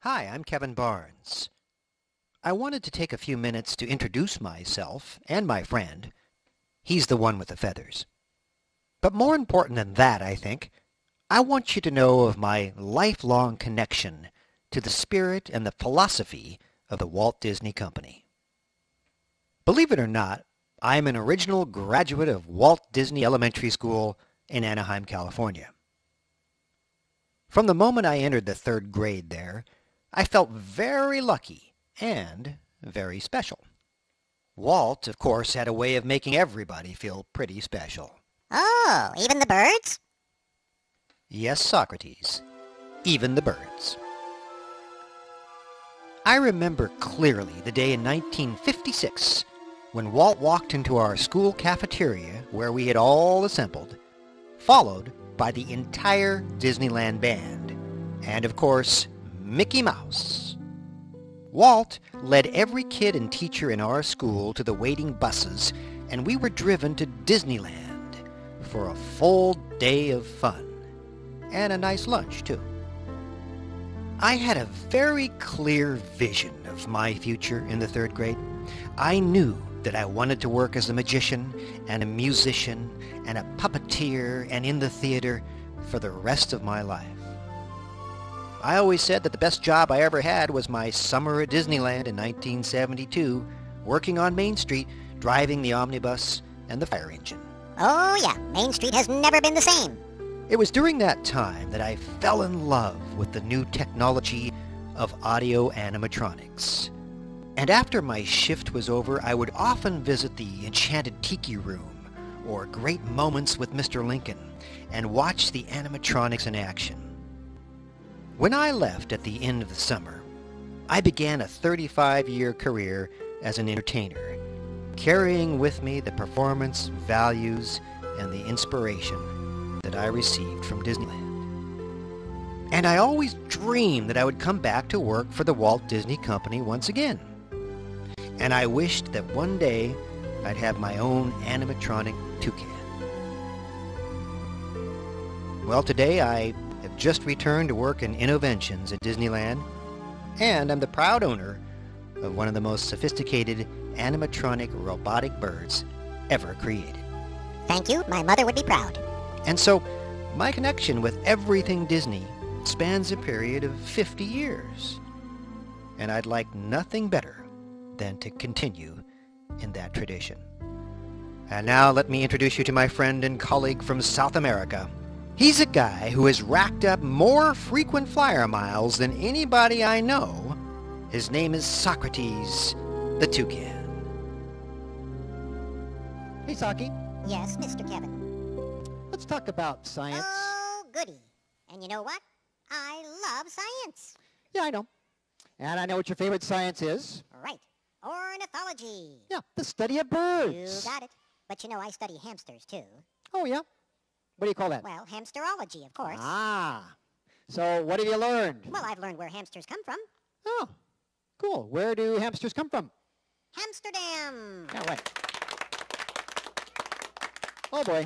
Hi, I'm Kevin Barnes. I wanted to take a few minutes to introduce myself and my friend. He's the one with the feathers. But more important than that, I think, I want you to know of my lifelong connection to the spirit and the philosophy of the Walt Disney Company. Believe it or not, I'm an original graduate of Walt Disney Elementary School in Anaheim, California. From the moment I entered the third grade there, I felt very lucky and very special. Walt, of course, had a way of making everybody feel pretty special. Oh, even the birds? Yes, Socrates, even the birds. I remember clearly the day in 1956 when Walt walked into our school cafeteria where we had all assembled, followed by the entire Disneyland band, and of course, Mickey Mouse. Walt led every kid and teacher in our school to the waiting buses, and we were driven to Disneyland for a full day of fun. And a nice lunch, too. I had a very clear vision of my future in the third grade. I knew that I wanted to work as a magician and a musician and a puppeteer and in the theater for the rest of my life. I always said that the best job I ever had was my summer at Disneyland in 1972, working on Main Street, driving the omnibus and the fire engine. Oh yeah, Main Street has never been the same. It was during that time that I fell in love with the new technology of audio animatronics. And after my shift was over, I would often visit the Enchanted Tiki Room or Great Moments with Mr. Lincoln and watch the animatronics in action. When I left at the end of the summer, I began a 35-year career as an entertainer, carrying with me the performance, values, and the inspiration that I received from Disneyland. And I always dreamed that I would come back to work for the Walt Disney Company once again. And I wished that one day I'd have my own animatronic toucan. Well, today I have just returned to work in Innoventions at Disneyland, and I'm the proud owner of one of the most sophisticated animatronic robotic birds ever created. Thank you, my mother would be proud. And so, my connection with everything Disney spans a period of 50 years. And I'd like nothing better than to continue in that tradition. And now let me introduce you to my friend and colleague from South America. He's a guy who has racked up more frequent flyer miles than anybody I know. His name is Socrates, the toucan. Hey, Saki. Yes, Mr. Kevin. Let's talk about science. Oh, goody. And you know what? I love science. Yeah, I know. And I know what your favorite science is. Right. Ornithology. Yeah, the study of birds. You got it. But you know I study hamsters, too. Oh, yeah? What do you call that? Well, hamsterology, of course. Ah. So what have you learned? Well, I've learned where hamsters come from. Oh, cool. Where do hamsters come from? Amsterdam. No way. Oh, boy.